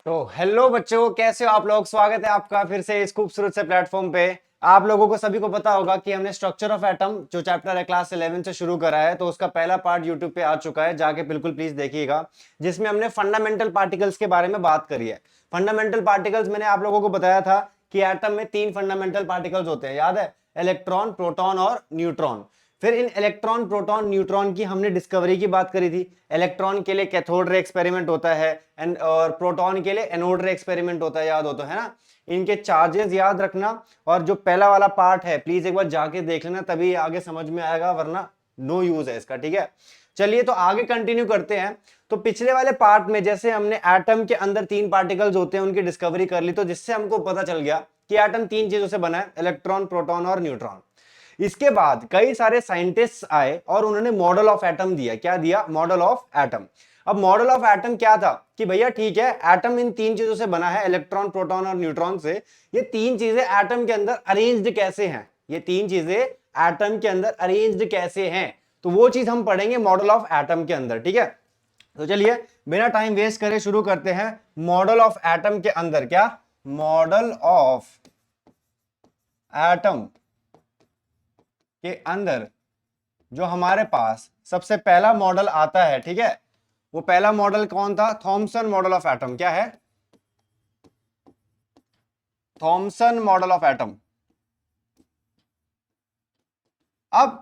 तो हेलो बच्चों, कैसे हो आप लोग। स्वागत है आपका फिर से इस खूबसूरत से प्लेटफॉर्म पे। आप लोगों को सभी को पता होगा कि हमने स्ट्रक्चर ऑफ एटम जो चैप्टर है क्लास 11 से शुरू करा है, तो उसका पहला पार्ट यूट्यूब पे आ चुका है, जाके बिल्कुल प्लीज देखिएगा, जिसमें हमने फंडामेंटल पार्टिकल्स के बारे में बात करी है। फंडामेंटल पार्टिकल्स मैंने आप लोगों को बताया था कि एटम में 3 फंडामेंटल पार्टिकल्स होते हैं, याद है? इलेक्ट्रॉन, प्रोटॉन और न्यूट्रॉन। फिर इन इलेक्ट्रॉन, प्रोटॉन, न्यूट्रॉन की हमने डिस्कवरी की बात करी थी। इलेक्ट्रॉन के लिए कैथोड रे एक्सपेरिमेंट होता है एंड और प्रोटॉन के लिए एनोड रे एक्सपेरिमेंट होता है, याद होता है ना? इनके चार्जेस याद रखना। और जो पहला वाला पार्ट है प्लीज एक बार जाके देख लेना, तभी आगे समझ में आएगा, वरना नो यूज है इसका। ठीक है, चलिए तो आगे कंटिन्यू करते हैं। तो पिछले वाले पार्ट में जैसे हमने एटम के अंदर 3 पार्टिकल्स होते हैं उनकी डिस्कवरी कर ली, तो जिससे हमको पता चल गया कि एटम 3 चीजों से बना है, इलेक्ट्रॉन, प्रोटॉन और न्यूट्रॉन। इसके बाद कई सारे साइंटिस्ट आए और उन्होंने मॉडल ऑफ एटम दिया। क्या दिया? Model of atom. अब मॉडल ऑफ एटम क्या था कि भैया ठीक है, एटम इन 3 चीजों से बना है, इलेक्ट्रॉन, प्रोटॉन और न्यूट्रॉन से। ये 3 चीजें एटम के अंदर अरेंज्ड कैसे हैं, ये 3 चीजें एटम के अंदर अरेंज्ड कैसे हैं, तो वो चीज हम पढ़ेंगे मॉडल ऑफ एटम के अंदर। ठीक है, तो चलिए बिना टाइम वेस्ट करे शुरू करते हैं। मॉडल ऑफ एटम के अंदर क्या? मॉडल ऑफ एटम के अंदर जो हमारे पास सबसे पहला मॉडल आता है, ठीक है, वो पहला मॉडल कौन था? Thompson model of atom. क्या है? Thompson model of atom. अब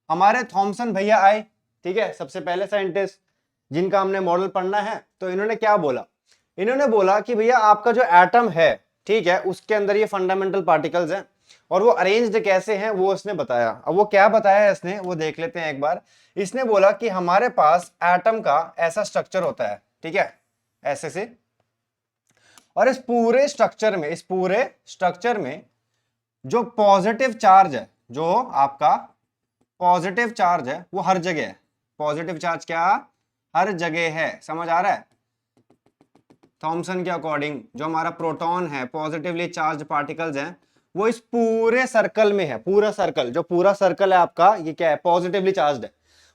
हमारे थॉमसन भैया आए, ठीक है, सबसे पहले साइंटिस्ट जिनका हमने मॉडल पढ़ना है। तो इन्होंने क्या बोला? इन्होंने बोला कि भैया आपका जो एटम है, ठीक है, उसके अंदर ये फंडामेंटल पार्टिकल्स हैं और वो अरेंज्ड कैसे हैं वो इसने बताया। अब वो क्या बताया इसने, वो देख लेते हैं एक बार। इसने बोला कि हमारे पास एटम का ऐसा स्ट्रक्चर होता है, ठीक है, ऐसे से, और इस पूरे स्ट्रक्चर में जो पॉजिटिव चार्ज है, जो आपका पॉजिटिव चार्ज है, वो हर जगह है। पॉजिटिव चार्ज क्या? हर जगह है। समझ आ रहा है? थॉमसन के अकॉर्डिंग जो हमारा प्रोटॉन है, पॉजिटिवली चार्ज पार्टिकल्स हैं, वो इस पूरे सर्कल में है। पूरा सर्कल, जो पूरा सर्कल है आपका, ये क्या है? पॉजिटिवली चार्ज है।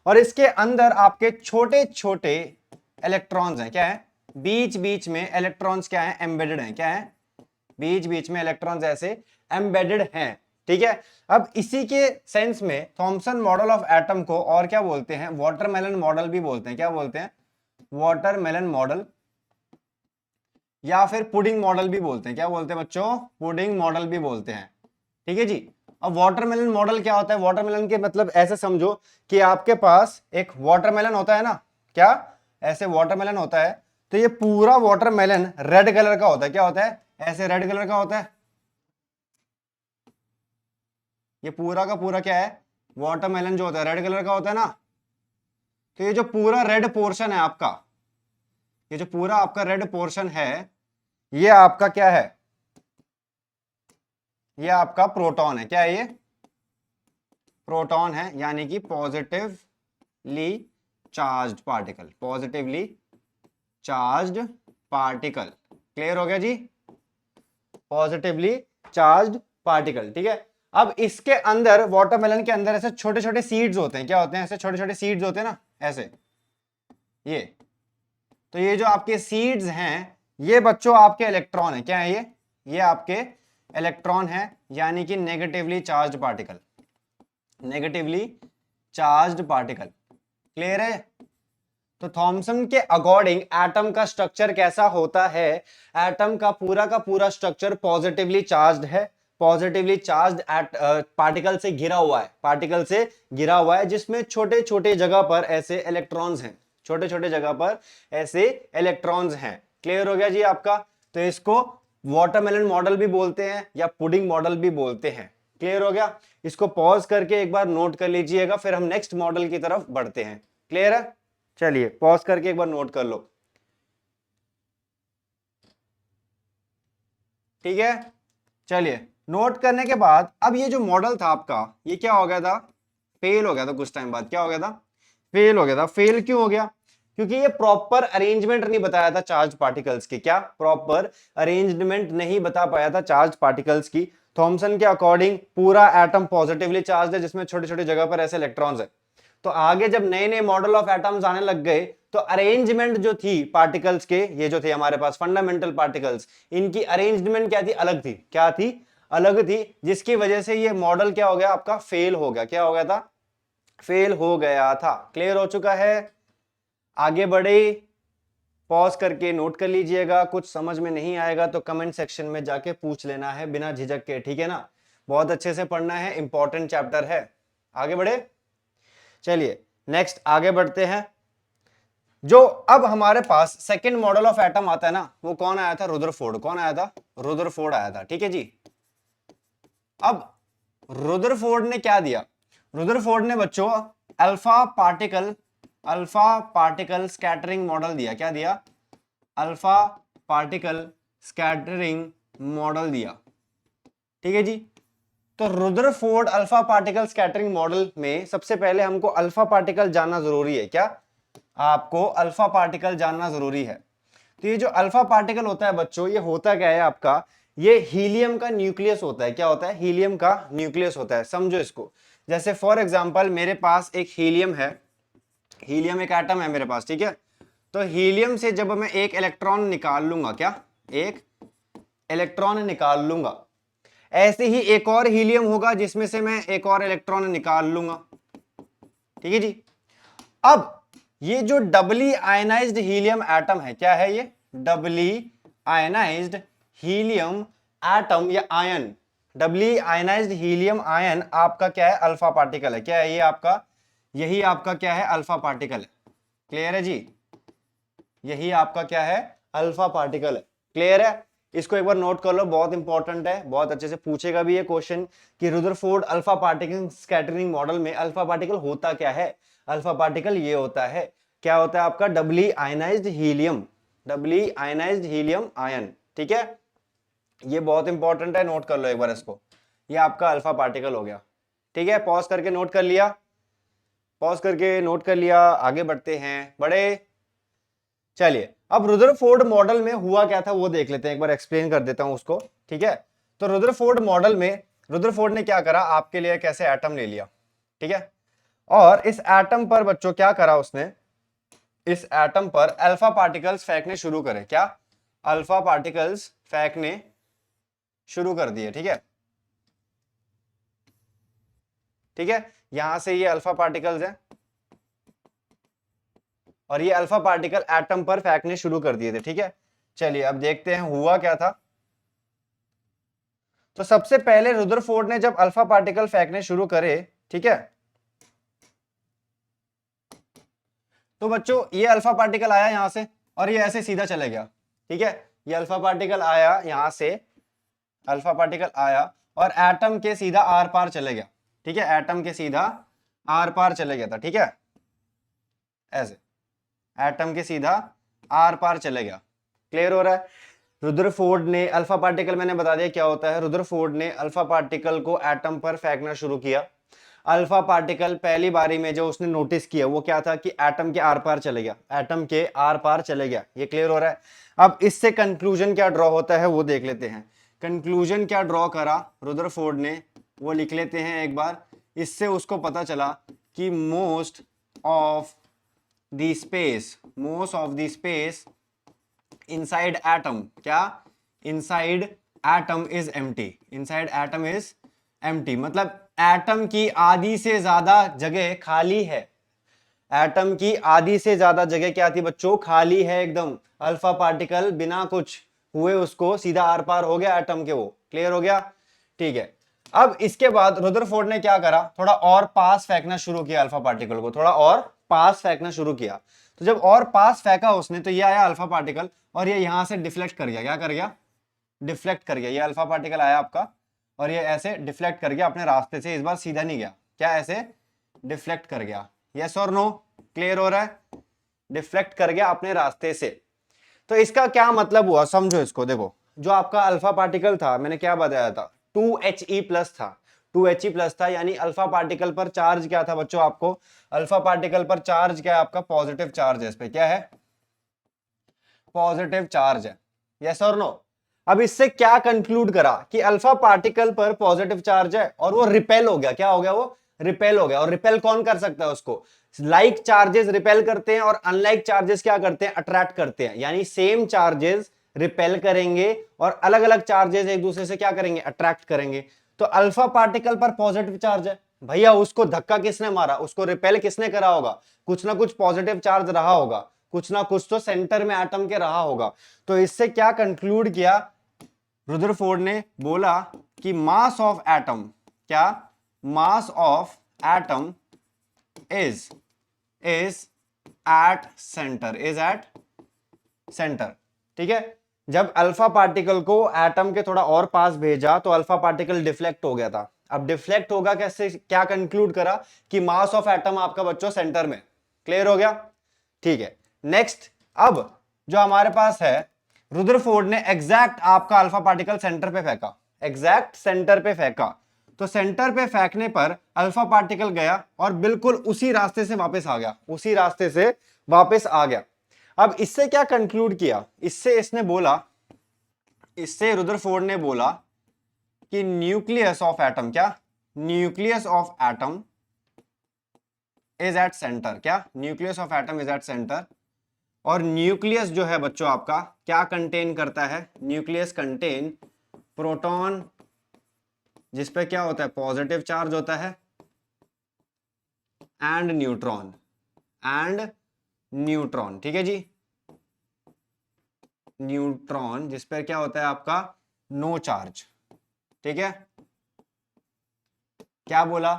और इसके अंदर आपके छोटे छोटे इलेक्ट्रॉन्स हैं। क्या है? बीच बीच में इलेक्ट्रॉन्स क्या है? एम्बेडेड हैं। क्या है? बीच बीच में इलेक्ट्रॉन्स ऐसे एम्बेडेड हैं। ठीक है, अब इसी के सेंस में थॉमसन मॉडल ऑफ एटम को और क्या बोलते हैं? वाटरमेलन मॉडल भी बोलते हैं। क्या बोलते हैं? वाटरमेलन मॉडल, या फिर पुडिंग मॉडल भी बोलते हैं। क्या बोलते हैं बच्चों? पुडिंग मॉडल भी बोलते हैं। ठीक है जी। अब वाटरमेलन मॉडल क्या होता है? वाटरमेलन के मतलब ऐसे समझो कि आपके पास एक वाटरमेलन होता है ना, क्या ऐसे वाटरमेलन होता है, तो ये पूरा वाटरमेलन रेड कलर का होता है। क्या होता है? ऐसे रेड कलर का होता है। ये पूरा का पूरा क्या है? वाटरमेलन जो होता है रेड कलर का होता है ना। तो ये जो पूरा रेड पोर्शन है आपका, ये जो पूरा आपका रेड पोर्शन है, ये आपका क्या है? ये आपका प्रोटॉन है। क्या है ये? प्रोटॉन है, यानी कि positively charged particle. Positively charged particle. Clear हो गया जी? Positively charged particle. ठीक है, अब इसके अंदर, वाटरमेलन के अंदर ऐसे छोटे छोटे सीड्स होते हैं। क्या होते हैं? ऐसे छोटे छोटे सीड्स होते हैं ना, ऐसे, ये। तो ये जो आपके सीड्स हैं, ये बच्चों आपके इलेक्ट्रॉन है। क्या है ये? ये आपके इलेक्ट्रॉन है, यानी कि negatively charged particle. Negatively charged particle. Clear है? तो थॉमसन के अकॉर्डिंग एटम का स्ट्रक्चर कैसा होता है? एटम का पूरा स्ट्रक्चर पॉजिटिवली चार्ज्ड है। पॉजिटिवली चार्ज्ड पार्टिकल से घिरा हुआ है। पार्टिकल से घिरा हुआ है, जिसमें छोटे छोटे जगह पर ऐसे इलेक्ट्रॉन्स हैं। छोटे छोटे जगह पर ऐसे इलेक्ट्रॉन्स हैं। क्लियर हो गया जी आपका? तो इसको वाटरमेलन मॉडल भी बोलते हैं या पुडिंग मॉडल भी बोलते हैं। क्लियर हो गया? इसको पॉज करके एक बार नोट कर लीजिएगा, फिर हम नेक्स्ट मॉडल की तरफ बढ़ते हैं। क्लियर है? चलिए पॉज करके एक बार नोट कर लो। ठीक है, चलिए नोट करने के बाद अब ये जो मॉडल था आपका, ये क्या हो गया था? फेल हो गया था। कुछ टाइम बाद क्या हो गया था? फेल हो गया था। फेल क्यों हो गया? क्योंकि ये प्रॉपर अरेंजमेंट नहीं बताया था चार्ज पार्टिकल्स की। क्या? प्रॉपर अरेंजमेंट नहीं बता पाया था चार्ज पार्टिकल्स की। थॉमसन के अकॉर्डिंग पूरा एटम पॉजिटिवली चार्ज है, जिसमें छोटे छोटे जगह पर ऐसे इलेक्ट्रॉन्स है। तो आगे जब नए नए मॉडल ऑफ एटम्स आने लग गए तो अरेंजमेंट जो थी पार्टिकल्स के, ये जो थे हमारे पास फंडामेंटल पार्टिकल्स, इनकी अरेंजमेंट क्या थी, अलग थी। क्या थी, अलग थी, जिसकी वजह से ये मॉडल क्या हो गया आपका, फेल हो गया। क्या हो गया था, फेल हो गया था। क्लियर हो चुका है। आगे बढ़े, पॉज करके नोट कर लीजिएगा, कुछ समझ में नहीं आएगा तो कमेंट सेक्शन में जाके पूछ लेना है बिना झिझक के, ठीक है ना। बहुत अच्छे से पढ़ना है, इंपॉर्टेंट चैप्टर है। आगे बढ़े, चलिए नेक्स्ट आगे बढ़ते हैं। जो अब हमारे पास सेकंड मॉडल ऑफ एटम आता है ना, वो कौन आया था, रुदरफोर्ड। कौन आया था, रुदरफोर्ड आया था, ठीक है जी। अब रुदरफोर्ड ने क्या दिया, रुदरफोर्ड ने बच्चों अल्फा पार्टिकल स्कैटरिंग मॉडल दिया। क्या दिया, अल्फा पार्टिकल स्कैटरिंग मॉडल दिया, ठीक है जी। तो Rutherford alpha particle scattering model में सबसे पहले हमको अल्फा पार्टिकल जानना जरूरी है। क्या, आपको अल्फा पार्टिकल जानना जरूरी है। तो ये जो अल्फा पार्टिकल होता है बच्चों, ये होता क्या है आपका, ये हीलियम का न्यूक्लियस होता है। क्या होता है, हीलियम का न्यूक्लियस होता है। समझो इसको, जैसे फॉर एग्जांपल मेरे पास एक हीलियम है, हीलियम एक एटम है मेरे पास, ठीक है। तो हीलियम से जब मैं एक इलेक्ट्रॉन निकाल लूंगा, क्या, एक इलेक्ट्रॉन निकाल लूंगा, ऐसे ही एक और हीलियम होगा जिसमें से मैं एक और इलेक्ट्रॉन निकाल लूंगा, ठीक है जी। अब ये जो डबली आयनाइज्ड हीलियम एटम है, क्या है ये, डबली आयनाइज्ड हीलियम एटम या आयन, डबली आयनाइज्ड हीलियम आयन आपका क्या है, अल्फा पार्टिकल है। क्या है ये आपका, यही आपका क्या है, अल्फा पार्टिकल है। क्लियर है जी, यही आपका क्या है, अल्फा पार्टिकल है। क्लियर है, इसको एक बार नोट कर लो, बहुत इंपॉर्टेंट है, बहुत अच्छे से पूछेगा भी ये क्वेश्चन कि Rutherford alpha particle scattering model में अल्फा पार्टिकल होता क्या है। अल्फा पार्टिकल ये होता है, क्या होता है आपका, doubly ionized helium, doubly ionized helium ion, ठीक है। ये बहुत इंपॉर्टेंट है, नोट कर लो एक बार इसको, ये आपका अल्फा पार्टिकल हो गया, ठीक है। पॉज करके नोट कर लिया, पॉज करके नोट कर लिया, आगे बढ़ते हैं, बड़े चलिए। अब रुदरफोर्ड मॉडल में हुआ क्या था वो देख लेते हैं, एक बार एक्सप्लेन कर देता हूं उसको, ठीक है। तो रुदरफोर्ड मॉडल में रुदरफोर्ड ने क्या करा, आपके लिए कैसे एटम ले लिया, ठीक है। और इस एटम पर बच्चों क्या करा उसने, इस एटम पर अल्फा पार्टिकल्स फेंकने शुरू करे। क्या, अल्फा पार्टिकल्स फेंकने शुरू कर दिए, ठीक है, ठीक है। यहां से ये अल्फा पार्टिकल्स हैं और ये अल्फा पार्टिकल एटम पर फेंकने शुरू कर दिए थे, ठीक है। चलिए अब देखते हैं हुआ क्या था। तो सबसे पहले रुदरफोर्ड ने जब अल्फा पार्टिकल फेंकने शुरू करे, ठीक है, तो बच्चों ये अल्फा पार्टिकल आया यहां से और ये ऐसे सीधा चले गया, ठीक है। ये अल्फा पार्टिकल आया यहां से, अल्फा पार्टिकल आया और एटम के सीधा आर पार चले गया, ठीक है, एटम के सीधा आर पार चले गया था, ठीक है, ऐसे एटम के सीधा आर पार चले गया। क्लियर हो रहा है। रुदरफोर्ड ने अल्फा पार्टिकल, मैंने बता दिया क्या होता है, रुदरफोर्ड ने अल्फा पार्टिकल को एटम पर फेंकना शुरू किया। अल्फा पार्टिकल पहली बारी में जो उसने नोटिस किया वो क्या था कि एटम के आर पार चले गया, एटम के आर पार चले गया। ये क्लियर हो रहा है। अब इससे कंक्लूजन क्या ड्रॉ होता है वो देख लेते हैं। कंक्लूजन क्या ड्रॉ करा रुदरफोर्ड ने, वो लिख लेते हैं एक बार। इससे उसको पता चला कि most of the space inside atom, क्या, inside atom is empty, inside atom is empty, मतलब एटम की आधी से ज्यादा जगह खाली है। एटम की आधी से ज्यादा जगह क्या थी बच्चों, खाली है एकदम। अल्फा पार्टिकल बिना कुछ हुए उसको सीधा आर पार हो गया एटम के, वो क्लियर हो गया, ठीक है। अब इसके बाद रुदरफोर्ड ने क्या करा, थोड़ा और पास फेंकना शुरू किया अल्फा पार्टिकल को, थोड़ा और पास फेंकना शुरू किया। तो जब और पास फेंका उसने तो ये आया अल्फा पार्टिकल और ये यहां से डिफ्लेक्ट कर गया। क्या कर गया, डिफ्लेक्ट कर गया। ये अल्फा पार्टिकल आया आपका और ये ऐसे डिफ्लेक्ट कर गया अपने रास्ते से, इस बार सीधा नहीं गया, क्या ऐसे डिफ्लेक्ट कर गया। यस और नो, क्लियर हो रहा है, डिफ्लेक्ट कर गया अपने रास्ते से। तो इसका क्या मतलब हुआ, समझो इसको, देखो जो आपका अल्फा पार्टिकल था मैंने क्या बताया था, 2He प्लस था, 2He प्लस था, यानी अल्फा पार्टिकल पर चार्ज क्या था बच्चों, आपको अल्फा पार्टिकल पर चार्ज क्या है आपका, पॉजिटिव चार्ज है, इस पे क्या है, पॉजिटिव चार्ज है। यस और नो। अब इससे क्या कंक्लूड करा कि अल्फा पार्टिकल पर पॉजिटिव चार्ज है और वो रिपेल हो गया। क्या हो गया, वो रिपेल हो गया। और रिपेल कौन कर सकता है उसको? लाइक चार्जेस रिपेल करते हैं और अनलाइक चार्जेस क्या करते हैं? अट्रैक्ट करते हैं। यानी सेम चार्जेस रिपेल करेंगे और अलग अलग चार्जेस एक दूसरे से क्या करेंगे? अट्रैक्ट करेंगे। तो अल्फा पार्टिकल पर पॉजिटिव चार्ज है भैया, उसको धक्का किसने मारा? उसको रिपेल किसने करा होगा? कुछ ना कुछ पॉजिटिव चार्ज रहा होगा, कुछ ना कुछ तो सेंटर में एटम के रहा होगा। तो इससे क्या कंक्लूड किया रुदरफोर्ड ने? बोला कि मास ऑफ एटम, क्या? Mass of atom is at centre, is at centre. ठीक है, जब अल्फा पार्टिकल को एटम के थोड़ा और पास भेजा तो अल्फा पार्टिकल डिफ्लेक्ट हो गया था। अब डिफ्लेक्ट होगा कैसे? क्या कंक्लूड करा कि मास ऑफ एटम आपका बच्चों सेंटर में। क्लियर हो गया? ठीक है, नेक्स्ट अब जो हमारे पास है, रुदरफोर्ड ने एग्जैक्ट आपका अल्फा पार्टिकल सेंटर पे फेंका, एग्जैक्ट सेंटर पे फेंका। तो सेंटर पे फेंकने पर अल्फा पार्टिकल गया और बिल्कुल उसी रास्ते से वापस आ गया, उसी रास्ते से वापस आ गया। अब इससे क्या कंक्लूड किया? इससे इसने बोला, इससे रुदरफोर्ड ने बोला कि न्यूक्लियस ऑफ एटम, क्या? Nucleus of atom is at centre, क्या? Nucleus of atom is at centre. और न्यूक्लियस जो है बच्चों आपका क्या कंटेन करता है? न्यूक्लियस कंटेन प्रोटॉन, जिसपे क्या होता है? पॉजिटिव चार्ज होता है, एंड न्यूट्रॉन, एंड न्यूट्रॉन। ठीक है जी, न्यूट्रॉन जिस पर क्या होता है आपका? No charge. ठीक है, क्या बोला?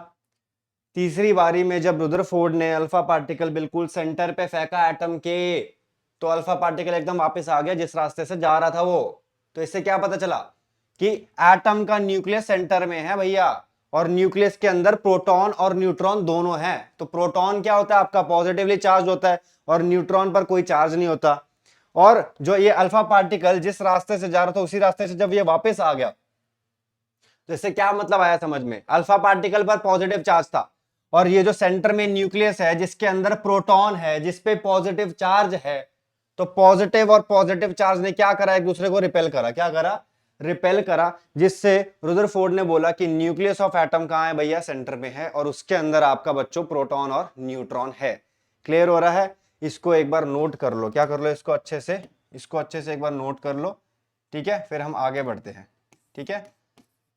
तीसरी बारी में जब रुदरफोर्ड ने अल्फा पार्टिकल बिल्कुल सेंटर पे फेंका एटम के, तो अल्फा पार्टिकल एकदम वापस आ गया जिस रास्ते से जा रहा था वो। तो इससे क्या पता चला कि एटम का न्यूक्लियस सेंटर में है भैया, और न्यूक्लियस के अंदर प्रोटॉन और न्यूट्रॉन दोनों हैं। तो प्रोटॉन क्या होता है आपका? पॉजिटिवली चार्ज होता है, और न्यूट्रॉन पर कोई चार्ज नहीं होता। और जो ये अल्फा पार्टिकल जिस रास्ते से जा रहा था उसी रास्ते से जब ये वापस आ गया, तो इससे क्या मतलब आया समझ में? अल्फा पार्टिकल पर पॉजिटिव चार्ज था, और ये जो सेंटर में न्यूक्लियस है जिसके अंदर प्रोटॉन है, जिसपे पॉजिटिव चार्ज है, तो पॉजिटिव और पॉजिटिव चार्ज ने क्या करा? एक दूसरे को रिपेल करा। क्या करा? रिपेल करा। जिससे रुदरफोर्ड ने बोला कि न्यूक्लियस ऑफ एटम कहां है भैया? सेंटर में है, और उसके अंदर आपका बच्चों प्रोटॉन और न्यूट्रॉन है। क्लियर हो रहा है? इसको एक बार नोट कर लो। क्या कर लो? इसको अच्छे से, इसको अच्छे से एक बार नोट कर लो। ठीक है, फिर हम आगे बढ़ते हैं। ठीक है,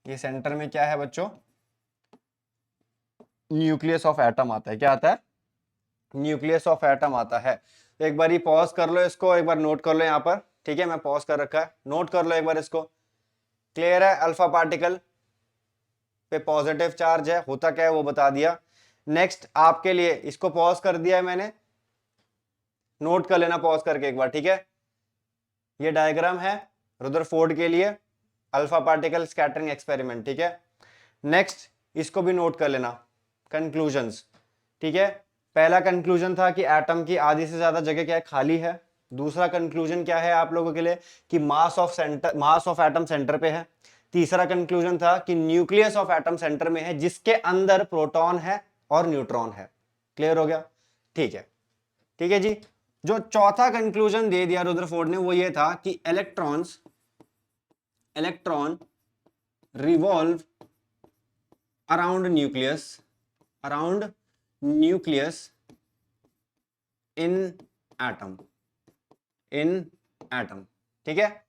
ये सेंटर में क्या है बच्चों? न्यूक्लियस ऑफ एटम आता है। क्या आता है? न्यूक्लियस ऑफ एटम आता है। तो एक बार ये पॉज कर लो, इसको एक बार नोट कर लो यहाँ पर। ठीक है, मैं पॉज कर रखा है, नोट कर लो एक बार इसको। क्लियर है? अल्फा पार्टिकल पे पॉजिटिव चार्ज है, होता क्या है वो बता दिया। नेक्स्ट आपके लिए इसको पॉज कर दिया है मैंने, नोट कर लेना पॉज करके एक बार। ठीक है, ये डायग्राम है रुदरफोर्ड के लिए अल्फा पार्टिकल स्कैटरिंग एक्सपेरिमेंट। ठीक है, नेक्स्ट इसको भी नोट कर लेना, कंक्लूजन्स। ठीक है, पहला कंक्लूजन था कि एटम की आधी से ज्यादा जगह क्या है? खाली है। दूसरा कंक्लूजन क्या है आप लोगों के लिए? कि मास ऑफ एटम सेंटर पे है। तीसरा कंक्लूजन था कि न्यूक्लियस ऑफ एटम सेंटर में है, जिसके अंदर प्रोटॉन है और न्यूट्रॉन है। क्लियर हो गया? ठीक है, ठीक है जी। जो चौथा कंक्लूजन दे दिया रुदरफोर्ड ने वो ये था कि electron revolve around nucleus in atom, ठीक है।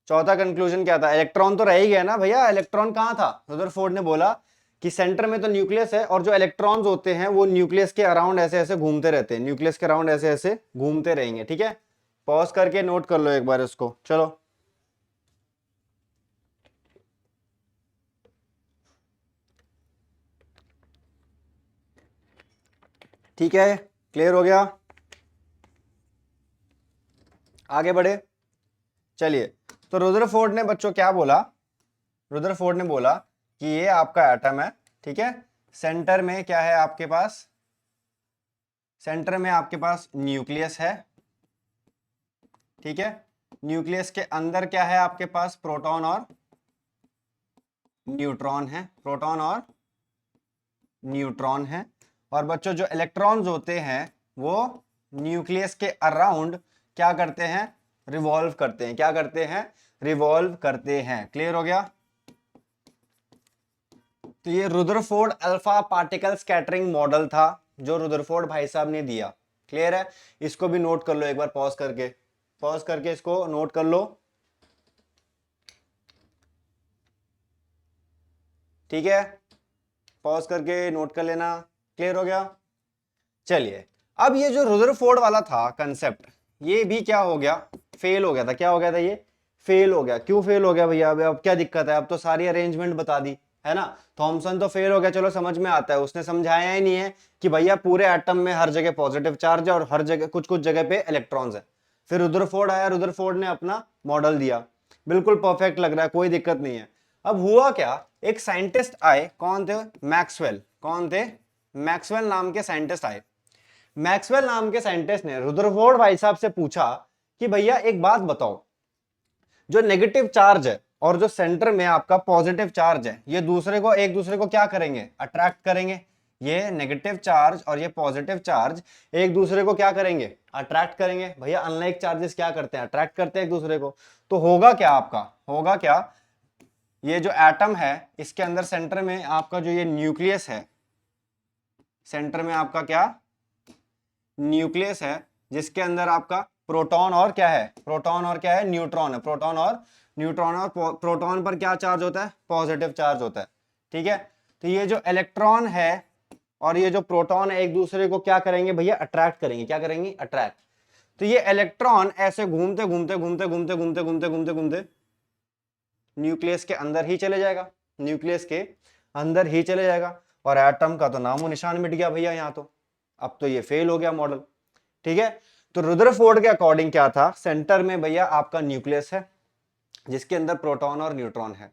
चौथा कंक्लूजन क्या था? इलेक्ट्रॉन तो रह ही गया ना भैया, इलेक्ट्रॉन कहां था? रुदरफोर्ड ने बोला कि सेंटर में तो न्यूक्लियस है, और जो इलेक्ट्रॉन्स होते हैं वो न्यूक्लियस के अराउंड ऐसे ऐसे घूमते रहते हैं, न्यूक्लियस के अराउंड ऐसे ऐसे घूमते रहेंगे। ठीक है, पॉज करके नोट कर लो एक बार इसको। चलो, ठीक है, क्लियर हो गया? आगे बढ़े, चलिए। तो रुदरफोर्ड ने बच्चों क्या बोला? रुदरफोर्ड ने बोला कि ये आपका एटम है। ठीक है, सेंटर में क्या है आपके पास? सेंटर में आपके पास न्यूक्लियस है। ठीक है, न्यूक्लियस के अंदर क्या है आपके पास? प्रोटॉन और न्यूट्रॉन है, प्रोटॉन और न्यूट्रॉन है। और बच्चों जो इलेक्ट्रॉन्स होते हैं वो न्यूक्लियस के अराउंड क्या करते हैं? रिवॉल्व करते हैं। क्या करते हैं? रिवॉल्व करते हैं। क्लियर हो गया? तो ये Rutherford alpha particle scattering model था जो रुदरफोर्ड भाई साहब ने दिया। क्लियर है? इसको भी नोट कर लो एक बार, पॉज करके इसको नोट कर लो। ठीक है, पॉज करके नोट कर लेना। क्लियर हो गया? चलिए, अब ये जो रुदरफोर्ड वाला था कंसेप्ट, ये भी क्या हो गया, फेल हो गया था। क्या हो गया था? ये फेल हो गया। क्यों फेल हो गया भैया? अब क्या दिक्कत है? अब तो सारी अरेंजमेंट बता दी है ना। थॉमसन तो फेल हो गया, चलो समझ में आता है। उसने समझाया ही नहीं है कि भैया पूरे एटम में हर जगह पॉजिटिव चार्ज है और हर जगह कुछ कुछ जगह पे इलेक्ट्रॉन्स है। फिर रुदरफोर्ड आया, रुदरफोर्ड ने अपना मॉडल दिया, बिल्कुल परफेक्ट लग रहा है, कोई दिक्कत नहीं है। अब हुआ क्या, एक साइंटिस्ट आए, कौन थे? मैक्सवेल। कौन थे? मैक्सवेल नाम के साइंटिस्ट आए। मैक्सवेल नाम के साइंटिस्ट ने रुदरफोर्ड भाई साहब से पूछा कि भैया एक बात बताओ, जो नेगेटिव चार्ज है और जो सेंटर में आपका पॉजिटिव चार्ज है, ये एक दूसरे को क्या करेंगे? अट्रैक्ट करेंगे। ये नेगेटिव चार्ज और ये पॉजिटिव चार्ज एक दूसरे को क्या करेंगे? अट्रैक्ट करेंगे। भैया अनलाइक चार्जेस क्या करते हैं? अट्रैक्ट करते हैं एक दूसरे को। तो होगा क्या आपका? होगा क्या, ये जो एटम है इसके अंदर सेंटर में आपका जो ये न्यूक्लियस है, सेंटर में आपका क्या न्यूक्लियस है, जिसके अंदर आपका प्रोटॉन और क्या है? प्रोटॉन और क्या है? न्यूट्रॉन है। प्रोटॉन और न्यूट्रॉन, और प्रोटॉन पर क्या चार्ज होता है? पॉजिटिव चार्ज होता है। ठीक है, तो ये जो इलेक्ट्रॉन है और ये जो प्रोटॉन है एक दूसरे को क्या करेंगे भैया? अट्रैक्ट करेंगे। क्या करेंगे? अट्रैक्ट। तो ये इलेक्ट्रॉन ऐसे घूमते घूमते घूमते घूमते घूमते घूमते घूमते घूमते न्यूक्लियस के अंदर ही चले जाएगा। न्यूक्लियस के अंदर ही चले जाएगा और एटम का तो नामो निशान मिट गया भैया यहाँ तो। अब तो ये फेल हो गया मॉडल। ठीक है, तो रुदरफोर्ड के अकॉर्डिंग क्या था? सेंटर में भैया आपका न्यूक्लियस है जिसके अंदर प्रोटॉन और न्यूट्रॉन है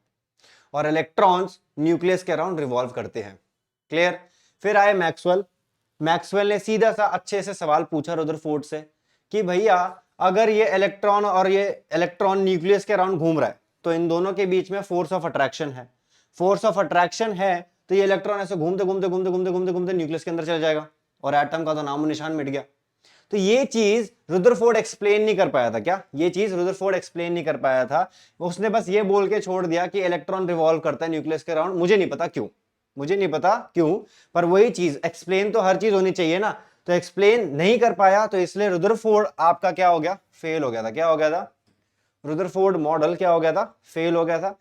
और इलेक्ट्रॉन्स न्यूक्लियस के अराउंड रिवॉल्व करते हैं। क्लियर? फिर आए मैक्सवेल। मैक्सवेल ने सीधा सा अच्छे से सवाल पूछा रुदरफोर्ड से कि भैया अगर ये इलेक्ट्रॉन न्यूक्लियस के अराउंड घूम रहा है तो इन दोनों के बीच में फोर्स ऑफ अट्रैक्शन है। फोर्स ऑफ अट्रैक्शन है तो ये इलेक्ट्रॉन ऐसे घूमते घूमते घूमते घूमते घूमते घूमते न्यूक्लियस के अंदर चला जाएगा और एटम का तो नामो निशान मिट गया। तो ये चीज रुदरफोर्ड एक्सप्लेन नहीं कर पाया था। क्या ये चीज रुदरफोर्ड एक्सप्लेन नहीं कर पाया था? उसने बस ये बोल के छोड़ दिया कि इलेक्ट्रॉन रिवॉल्व करता है न्यूक्लियस के अराउंड। मुझे नहीं पता क्यों, पर वही चीज एक्सप्लेन तो हर चीज होनी चाहिए ना, तो एक्सप्लेन नहीं कर पाया, तो इसलिए रुदरफोर्ड आपका क्या हो गया? फेल हो गया था। क्या हो गया था? रुदरफोर्ड मॉडल क्या हो गया था? फेल हो गया था।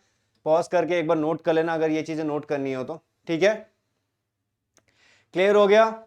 पॉज करके एक बार नोट कर लेना अगर ये चीजें नोट करनी हो तो। ठीक है, क्लियर हो गया?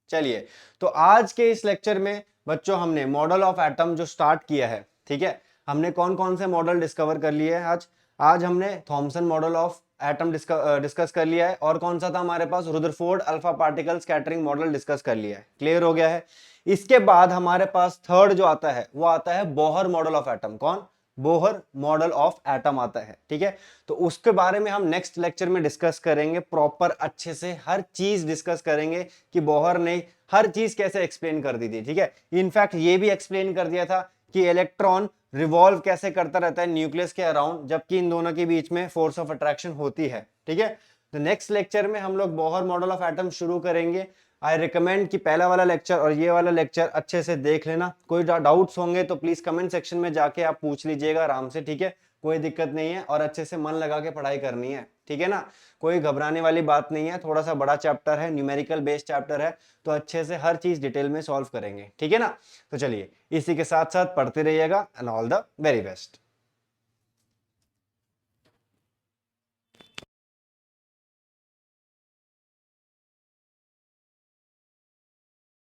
चलिए, तो आज के इस लेक्चर में बच्चों हमने मॉडल ऑफ एटम जो स्टार्ट किया है, ठीक है, हमने कौन कौन से मॉडल डिस्कवर कर लिए हैं आज हमने Thomson model of atom discuss कर लिया है, और कौन सा था हमारे पास? Rutherford alpha particle scattering model discuss कर लिया है। क्लियर हो गया है? इसके बाद हमारे पास थर्ड जो आता है वो आता है बोहर मॉडल ऑफ एटम। कौन? बोहर मॉडल ऑफ एटम आता है। ठीक है, तो उसके बारे में हम नेक्स्ट लेक्चर में डिस्कस करेंगे, प्रॉपर अच्छे से हर चीज डिस्कस करेंगे कि बोहर ने हर चीज कैसे एक्सप्लेन कर दी थी। ठीक है, इनफैक्ट ये भी एक्सप्लेन कर दिया था कि इलेक्ट्रॉन रिवॉल्व कैसे करता रहता है न्यूक्लियस के अराउंड जबकि इन दोनों के बीच में फोर्स ऑफ अट्रैक्शन होती है। ठीक है, तो नेक्स्ट लेक्चर में हम लोग बोहर मॉडल ऑफ एटम शुरू करेंगे। आई रिकमेंड कि पहला वाला लेक्चर और ये वाला लेक्चर अच्छे से देख लेना। कोई डाउट्स होंगे तो प्लीज कमेंट सेक्शन में जाके आप पूछ लीजिएगा आराम से। ठीक है, कोई दिक्कत नहीं है और अच्छे से मन लगा के पढ़ाई करनी है। ठीक है ना, कोई घबराने वाली बात नहीं है। थोड़ा सा बड़ा चैप्टर है, न्यूमेरिकल बेस्ड चैप्टर है, तो अच्छे से हर चीज डिटेल में सॉल्व करेंगे। ठीक है ना, तो चलिए इसी के साथ साथ पढ़ते रहिएगा and all the very best.